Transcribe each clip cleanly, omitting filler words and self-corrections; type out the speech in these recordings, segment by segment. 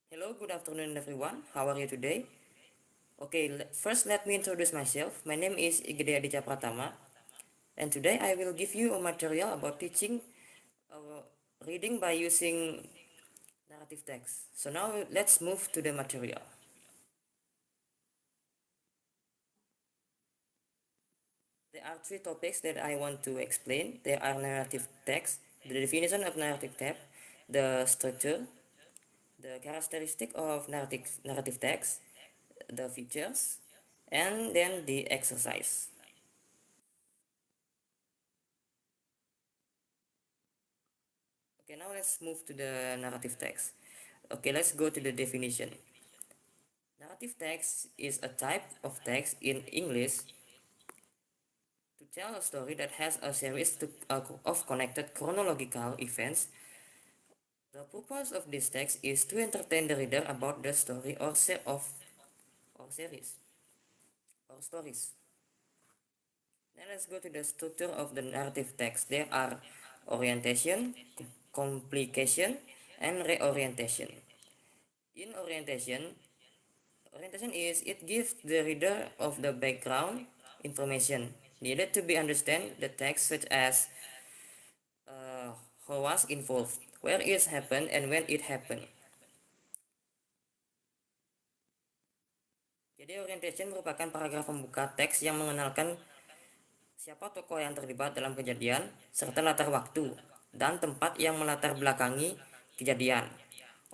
Hello, good afternoon, everyone. How are you today? Okay, first let me introduce myself. My name is Igede Aditya Pratama, and today I will give you a material about teaching uh, reading by using narrative text. So now let's move to the material. There are three topics that I want to explain. There are narrative text, the definition of narrative text, the structure, the characteristic of narrative text, the features, and then the exercise. Okay, now let's move to the narrative text. Okay, let's go to the definition. Narrative text is a type of text in English to tell a story that has a series of connected chronological events. The purpose of this text is to entertain the reader about the story or series or stories. Now let's go to the structure of the narrative text. There are orientation, complication, and reorientation. In orientation is it gives the reader of the background information needed to be understand the text, such as uh, who was involved, where it happened, and when it happened. Jadi orientation merupakan paragraf pembuka teks yang mengenalkan siapa tokoh yang terlibat dalam kejadian serta latar waktu dan tempat yang melatar belakangi kejadian.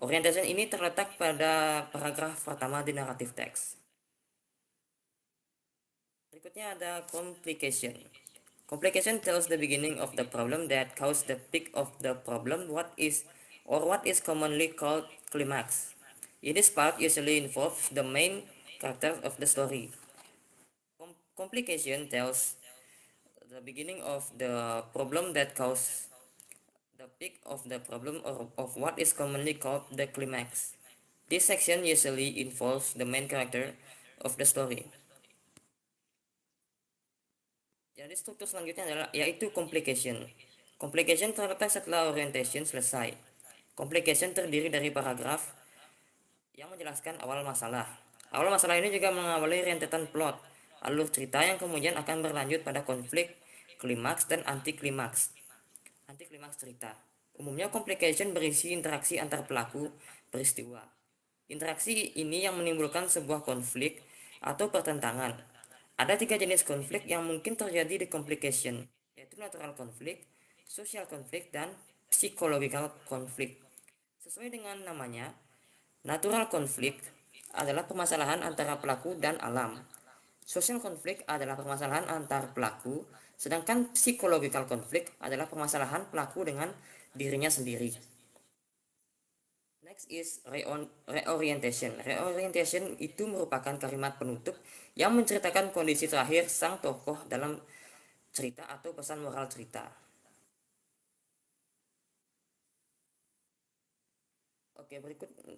Orientation ini terletak pada paragraf pertama di naratif teks. Berikutnya ada complication. Complication tells the beginning of the problem that caused the peak of the problem, what is commonly called climax. This part usually involves the main character of the story. Complication tells the beginning of the problem that caused the peak of the problem, or of what is commonly called the climax. This section usually involves the main character of the story. Jadi struktur selanjutnya adalah yaitu complication. Complication terletak setelah orientation selesai. Complication terdiri dari paragraf yang menjelaskan awal masalah. Awal masalah ini juga mengawali rentetan plot, alur cerita yang kemudian akan berlanjut pada konflik, klimaks, dan anti klimaks. Anti klimaks cerita. Umumnya complication berisi interaksi antar pelaku peristiwa. Interaksi ini yang menimbulkan sebuah konflik atau pertentangan. Ada tiga jenis konflik yang mungkin terjadi di complication, yaitu natural konflik, social konflik, dan psychological konflik. Sesuai dengan namanya, natural konflik adalah permasalahan antara pelaku dan alam. Social konflik adalah permasalahan antar pelaku, sedangkan psychological konflik adalah permasalahan pelaku dengan dirinya sendiri. Next is reorientation. Reorientation itu merupakan kalimat penutup yang menceritakan kondisi terakhir sang tokoh dalam cerita atau pesan moral cerita. Oke,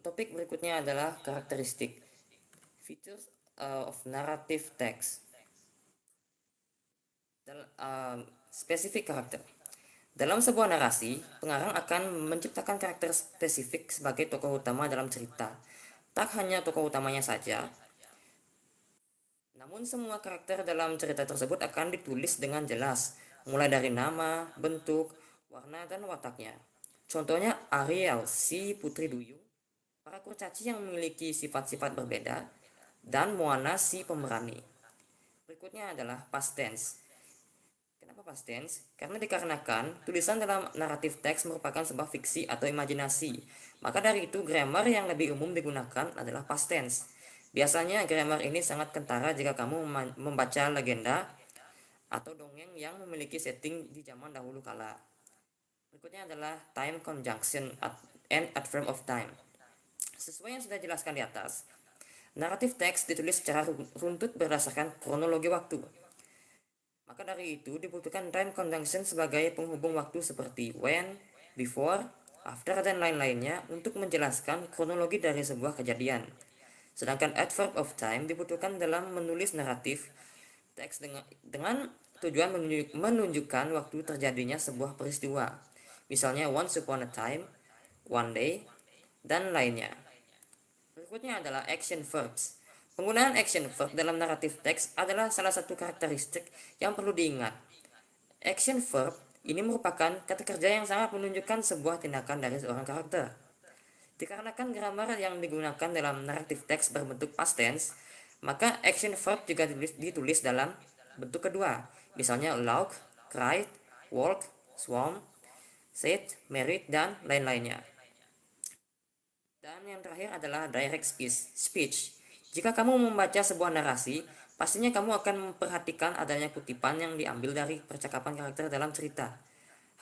topik berikutnya adalah karakteristik. Features of narrative text. Spesifik karakter. Dalam sebuah narasi, pengarang akan menciptakan karakter spesifik sebagai tokoh utama dalam cerita. Tak hanya tokoh utamanya saja, namun semua karakter dalam cerita tersebut akan ditulis dengan jelas, mulai dari nama, bentuk, warna, dan wataknya. Contohnya Ariel, si putri duyung, para kurcaci yang memiliki sifat-sifat berbeda, dan Moana, si pemberani. Berikutnya adalah past tense. Kenapa past tense? Karena dikarenakan tulisan dalam naratif teks merupakan sebuah fiksi atau imajinasi. Maka dari itu grammar yang lebih umum digunakan adalah past tense. Biasanya grammar ini sangat kentara jika kamu membaca legenda atau dongeng yang memiliki setting di zaman dahulu kala. Berikutnya adalah time conjunction and adverb of time. Sesuai yang sudah dijelaskan di atas, naratif teks ditulis secara runtut berdasarkan kronologi waktu. Maka dari itu dibutuhkan time conjunction sebagai penghubung waktu seperti when, before, after, dan lain-lainnya untuk menjelaskan kronologi dari sebuah kejadian. Sedangkan adverb of time dibutuhkan dalam menulis naratif teks dengan tujuan menunjukkan waktu terjadinya sebuah peristiwa. Misalnya once upon a time, one day, dan lainnya. Berikutnya adalah action verbs. Penggunaan action verb dalam naratif teks adalah salah satu karakteristik yang perlu diingat. Action verb ini merupakan kata kerja yang sangat menunjukkan sebuah tindakan dari seorang karakter. Dikarenakan grammar yang digunakan dalam naratif teks berbentuk past tense, maka action verb juga ditulis dalam bentuk kedua. Misalnya look, cried, walk, swam, said, married, dan lain-lainnya. Dan yang terakhir adalah direct speech. Jika kamu membaca sebuah narasi, pastinya kamu akan memperhatikan adanya kutipan yang diambil dari percakapan karakter dalam cerita.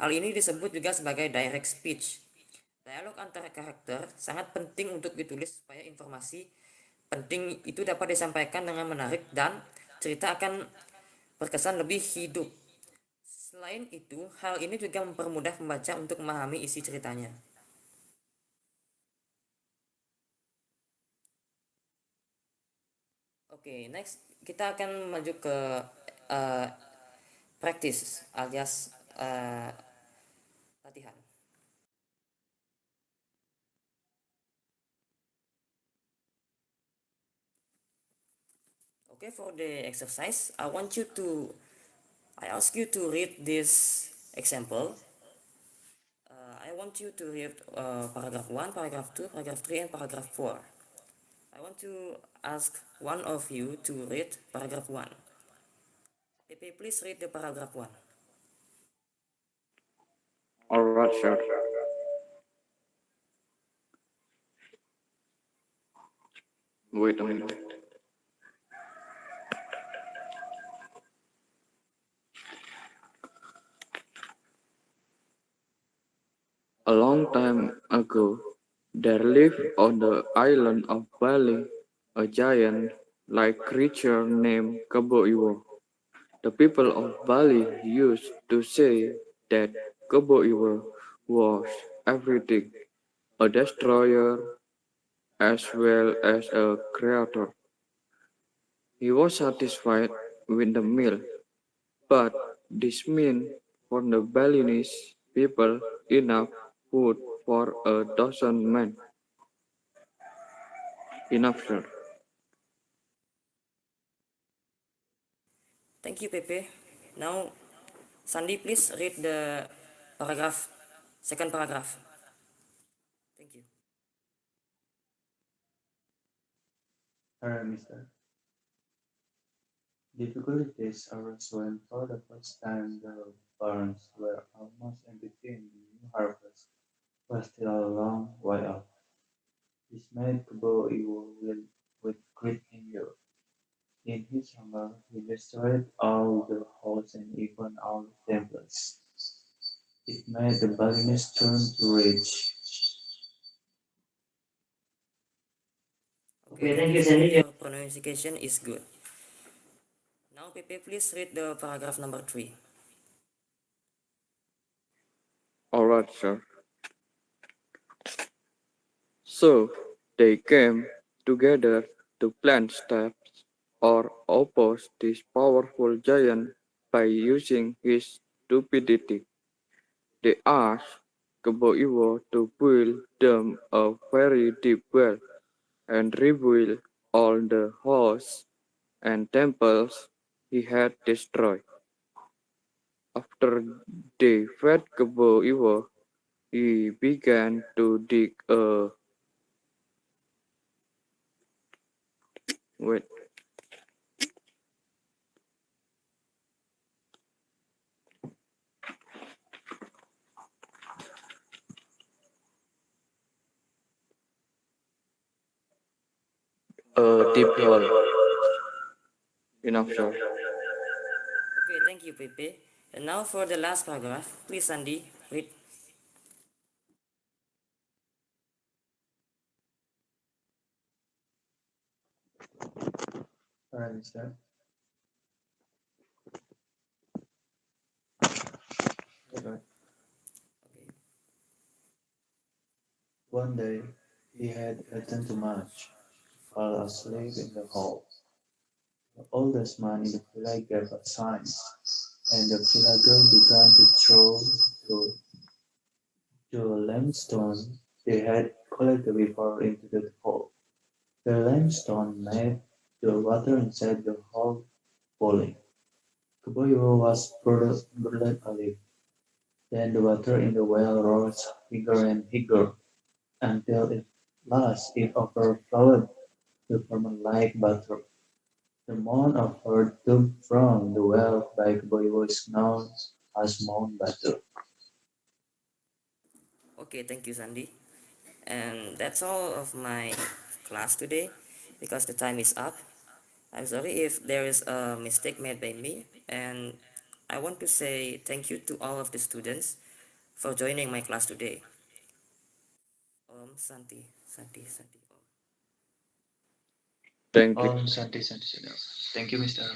Hal ini disebut juga sebagai direct speech. Dialog antara karakter sangat penting untuk ditulis supaya informasi penting itu dapat disampaikan dengan menarik dan cerita akan berkesan lebih hidup. Selain itu, hal ini juga mempermudah pembaca untuk memahami isi ceritanya. Oke, next kita akan maju ke uh, practice alias latihan. Okay, for the exercise, I ask you to read this example. I want you to read paragraph 1, paragraph 2, paragraph 3, and paragraph 4. I want to ask one of you to read paragraph 1. Pepe, please read the paragraph 1. Alright, sure. Wait a minute. A long time ago, there lived on the island of Bali a giant-like creature named Kebo Iwo. The people of Bali used to say that Kebo Iwo was everything, a destroyer as well as a creator. He was satisfied with the meal, but this meant for the Balinese people enough food for 1,000 men. Enough, sir. Thank you, Pepe. Now, Sandy, please read the second paragraph. Thank you. Alright, mister. Difficulties arose when for the first time the barns were almost empty and the new harvest was still a long way off. This made Kubo Iwo with great anger. In his anger, he destroyed all the halls and even all the temples. It made the Balinese turn to rage. Okay, thank you, Sandy. Your pronunciation is good. Now, Pepe, please read the paragraph number 3. Alright, sir. So they came together to plan steps or oppose this powerful giant by using his stupidity. They asked Kebo Iwo to build them a very deep well and rebuild all the halls and temples he had destroyed. After they fed Kebo Iwo, he began to dig wait, a deep hole. Enough, sir. Okay, thank you, Pepe. And now for the last paragraph, please, Sandy, read. Alright, mister. Alright. Okay. One day, he had eaten too much, fell asleep in the hall. The oldest man in the village gave a sign, and the villagers began to throw to the limestone they had collected before into the hole. The limestone made the water inside the hole boiling. Kebo Iwo was burdened alive. Then the water in the well rose higher and higher, until at last it overflowed to form like butter. The amount of earth dug from the well by Kebo Iwo is known as Mount Batur. Okay, thank you, Sandy. And that's all of my class today because the time is up. I'm sorry if there is a mistake made by me, and I want to say thank you to all of the students for joining my class today. Om Santi, Santi, Santi. Om. Thank you. Santi. Thank you, Mr.